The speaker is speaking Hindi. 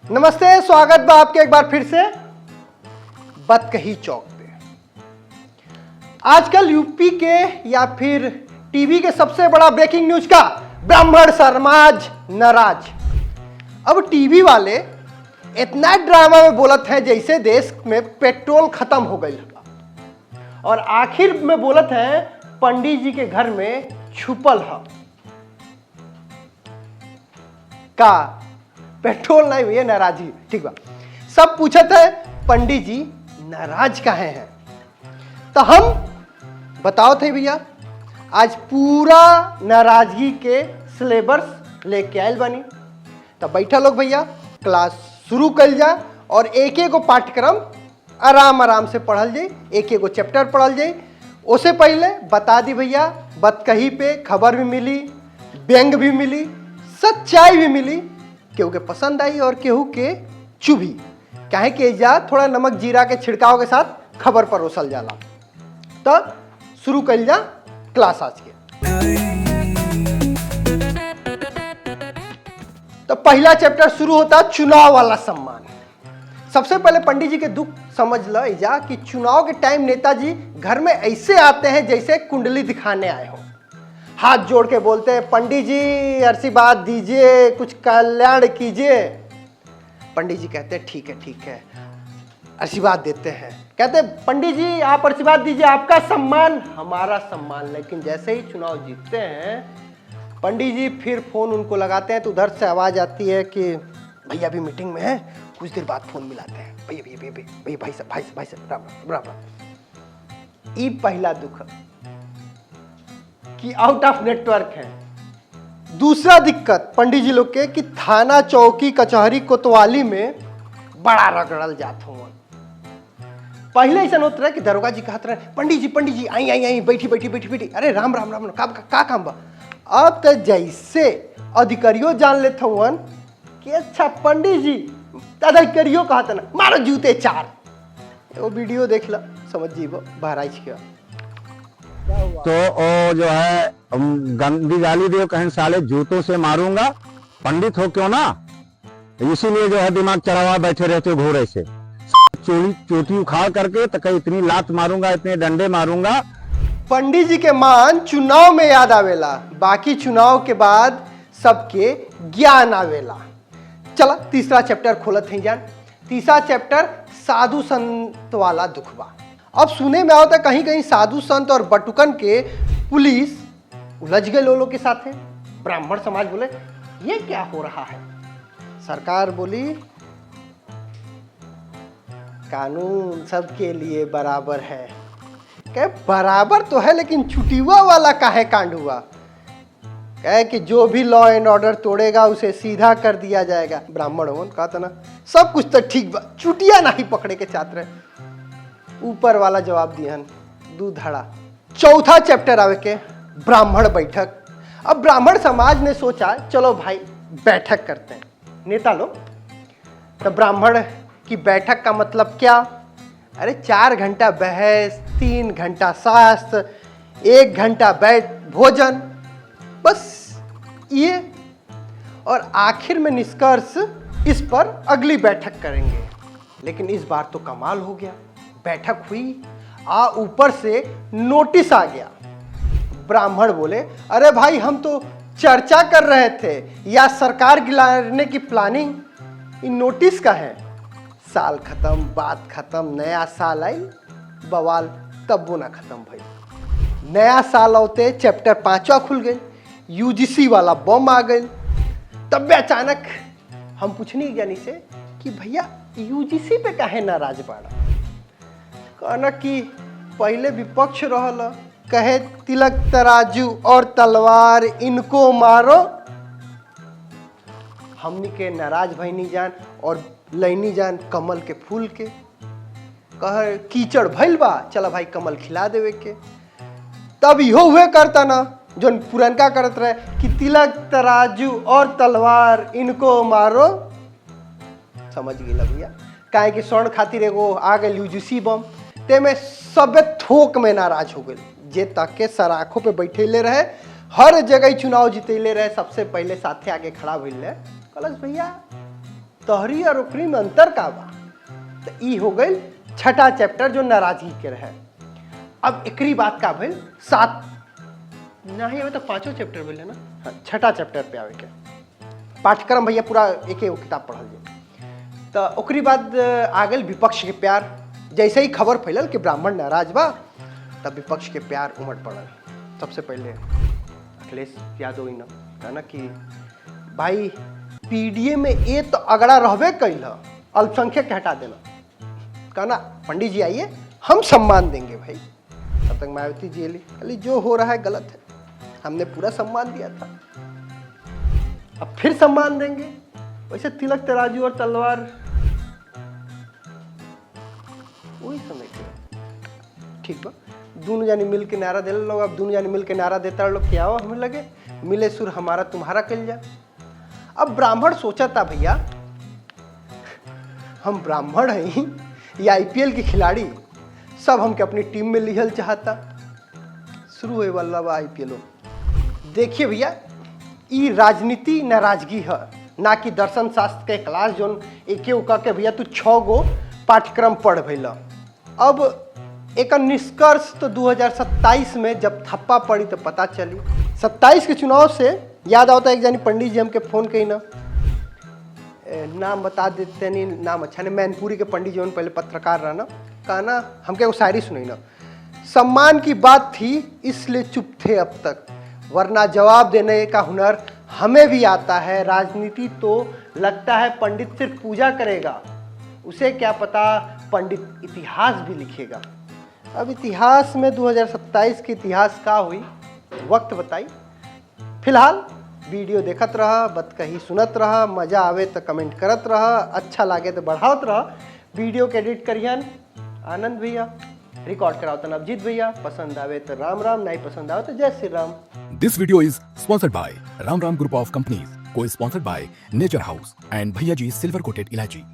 नमस्ते, स्वागत बा आपके एक बार फिर से बतकही चौक पे। आजकल यूपी के या फिर टीवी के सबसे बड़ा ब्रेकिंग न्यूज का ब्राह्मण समाज नाराज। अब टीवी वाले इतना ड्रामा में बोलत हैं जैसे देश में पेट्रोल खत्म हो गई और आखिर में बोलत हैं पंडित जी के घर में छुपल है का पेट्रोल नहीं भैया, नाराजी। ठीक बा, सब पूछत है पंडित जी नाराज काहे हैं। तो हम बताओ थे भैया, आज पूरा नाराजगी के सिलेबस लेके आयल बनी। तो बैठा लोग भैया, क्लास शुरू कर जा और एक एक पाठ्यक्रम आराम आराम से पढ़ल जाए, एक एक चैप्टर पढ़ल जाए। उससे पहले बता दी भैया, बतकही पे खबर भी मिली, व्यंग भी मिली, सच्चाई भी मिली। केहू के पसंद आई और केहू के चुभी, काहे के जा थोड़ा नमक जीरा के छिड़काव के साथ खबर परोसल जाला। तो शुरू कर जा क्लास आज के। तो पहला चैप्टर शुरू होता चुनाव वाला सम्मान। सबसे पहले पंडित जी के दुख समझ लो जा कि चुनाव के टाइम नेताजी घर में ऐसे आते हैं जैसे कुंडली दिखाने आए हो। हाथ जोड़ के बोलते हैं, पंडित जी आशीर्वाद दीजिए, कुछ कल्याण कीजिए। पंडित जी कहते हैं ठीक है, आशीर्वाद देते हैं। कहते हैं पंडित जी आप आशीर्वाद दीजिए, आपका सम्मान हमारा सम्मान। लेकिन जैसे ही चुनाव जीतते हैं पंडित जी फिर फोन उनको लगाते हैं तो उधर से आवाज आती है कि भैया अभी मीटिंग में है, कुछ देर बाद फोन मिलाते हैं। भैया भाई साहब राम राम। ये पहला दुख कि आउट ऑफ नेटवर्क है। दूसरा दिक्कत पंडित जी लोग के कि थाना चौकी कचहरी कोतवाली में बड़ा रगड़ल जात हो। पहले ऐसा होता रहा कि दरोगा जी कहते रहे पंडित जी आई बैठी। अरे राम का काम बा। अब तो जैसे अधिकारियों जान लेते हुन कि अच्छा पंडित जी अधिकारियों कहते ना मारो जूते चार। वो वीडियो देख ला, समझ जीवो बहराइच के। तो वो जो है गंदी गाली दे, कहीं साले जूतों से मारूंगा, पंडित हो क्यों ना, इसीलिए जो है दिमाग चढ़ा हुआ बैठे रहते हो घोड़े से। चोटी उखाड़ करके तो कहीं इतनी लात मारूंगा, इतने डंडे मारूंगा। पंडित जी के मान चुनाव में याद आवेला, बाकी चुनाव के बाद सबके ज्ञान आवेला। चला तीसरा चैप्टर खोलत हैं जान। तीसरा चैप्टर साधु संत वाला दुख बा। अब सुने में आता कहीं कहीं साधु संत और बटुकन के पुलिस उलझ गए लोगों के साथ है। ब्राह्मण समाज बोले ये क्या हो रहा है। सरकार बोली कानून सबके लिए बराबर है। कहे बराबर तो है लेकिन छुट्टीवा वाला काहे कांड हुआ। कहे कि जो भी लॉ एंड ऑर्डर तोड़ेगा उसे सीधा कर दिया जाएगा। ब्राह्मण हो कहा था ना, सब कुछ तो ठीक बा, चुटिया नहीं पकड़े के छात्र। ऊपर वाला जवाब दिहन दूध धड़ा। चौथा चैप्टर आवे के ब्राह्मण बैठक। अब ब्राह्मण समाज ने सोचा चलो भाई बैठक करते हैं नेता लोग। तो ब्राह्मण की बैठक का मतलब क्या, अरे 4 घंटा बहस, 3 घंटा शास्त्र, 1 घंटा बैठ भोजन, बस ये। और आखिर में निष्कर्ष इस पर अगली बैठक करेंगे। लेकिन इस बार तो कमाल हो गया, बैठक हुई ऊपर से नोटिस आ गया। ब्राह्मण बोले अरे भाई हम तो चर्चा कर रहे थे या सरकार गिराने की प्लानिंग, इन नोटिस का है। साल खत्म, बात खत्म, नया साल आई, बवाल तब वो ना खत्म भाई। नया साल होते चैप्टर 5वां खुल गए, यूजीसी वाला बम आ गए। तब अचानक हम पूछनी जानी से कि भैया यूजीसी पे काहे नाराज बाड़ा। कहना कि पहले विपक्ष रहल, कहे तिलक तराजू और तलवार इनको मारो। हमनी के नाराज भईनी जान और लैनी जान कमल के फूल के। कह कीचड़ भइल बा, चला भाई कमल खिला देवे के। तब इहो हुए करता ना जो पुरनका करत रहे कि तिलक तराजू और तलवार इनको मारो। समझ गई भैया, काहे कि स्वर्ण खातिर एगो आ गए यूजीसी बम, ते में सबे थोक में नाराज हो गए। जे तक के सराखों पे बैठेले रहे, हर जगह चुनाव जीतेले रहे, सबसे पहले साथे आगे खड़ा भइल रहे। कहलस भैया तोहरी और ओकरी में अंतर का बा। तो ई हो गई छठा चैप्टर जो नाराजगी के रहे। अब एकरी बात का भइल 7 नहीं अभी तो 5 चैप्टर भइल ना। हाँ, छठा चैप्टर पे आवे के पाठ्यक्रम भैया पूरा एक किताब पढ़ल जाए। तो ओकरी बाद आ गई विपक्ष के प्यार। जैसे ही खबर फैलल कि ब्राह्मण नाराज बा तब विपक्ष के प्यार उमड़ पड़ल। सबसे पहले अखिलेश यादव ही कहना कि भाई पीडीए में ये तो अगड़ा रहबे कैल, अल्पसंख्यक के हटा देना। कहना पंडित जी आइए हम सम्मान देंगे भाई। तब तक मायावती जी अली जो हो रहा है गलत है, हमने पूरा सम्मान दिया था, अब फिर सम्मान देंगे। वैसे तिलक तराजू और तलवार वही समय के ठीक बा। दोनों जानी मिल के नारा दे लोग। अब दोनों जानी मिल के नारा देता लोग क्या हो, हमें लगे मिले सुर हमारा तुम्हारा कल जा। अब ब्राह्मण सोचा था भैया हम ब्राह्मण हैं, ये आईपीएल के खिलाड़ी सब हमके अपनी टीम में लिहल चाहता। शुरू हुए वाला बा आईपीएल। देखिए भैया ई राजनीति नाराजगी है, ना कि दर्शन शास्त्र के क्लास जोन एके उका के भैया तू 6 गो पाठ्यक्रम पढ़ भैला। अब एक निष्कर्ष तो 2027 में जब थप्पा पड़ी तो पता चली। 27 के चुनाव से याद आता है एक जानी पंडित जी हमके फोन कही ना, नाम बता देते नहीं, नाम अच्छा नहीं, मैनपुरी के पंडित जी पहले पत्रकार रहा ना, कहा ना हमके वो शायरी सुनाई ना, सम्मान की बात थी इसलिए चुप थे अब तक, वरना जवाब देने का हुनर हमें भी आता है। राजनीति तो लगता है पंडित सिर्फ पूजा करेगा, उसे क्या पता पंडित इतिहास भी लिखेगा। अब इतिहास में 2027 के इतिहास का हुई वक्त बताई। फिलहाल वीडियो देखत रहा, बत कही सुनत रहा, मजा आवे तो कमेंट करत रहा, अच्छा लागे तो बढ़ावत रहा। वीडियो के एडिट करियन आनंद भैया, रिकॉर्ड कराओ तो नवजीत भैया, पसंद आवे तो राम राम, नहीं पसंद आवे तो जय Shri Ram. This video is sponsored by Ram Ram Group of Companies, co-sponsored by Nature House and Bhaiya Ji Silver Coated Ilachi.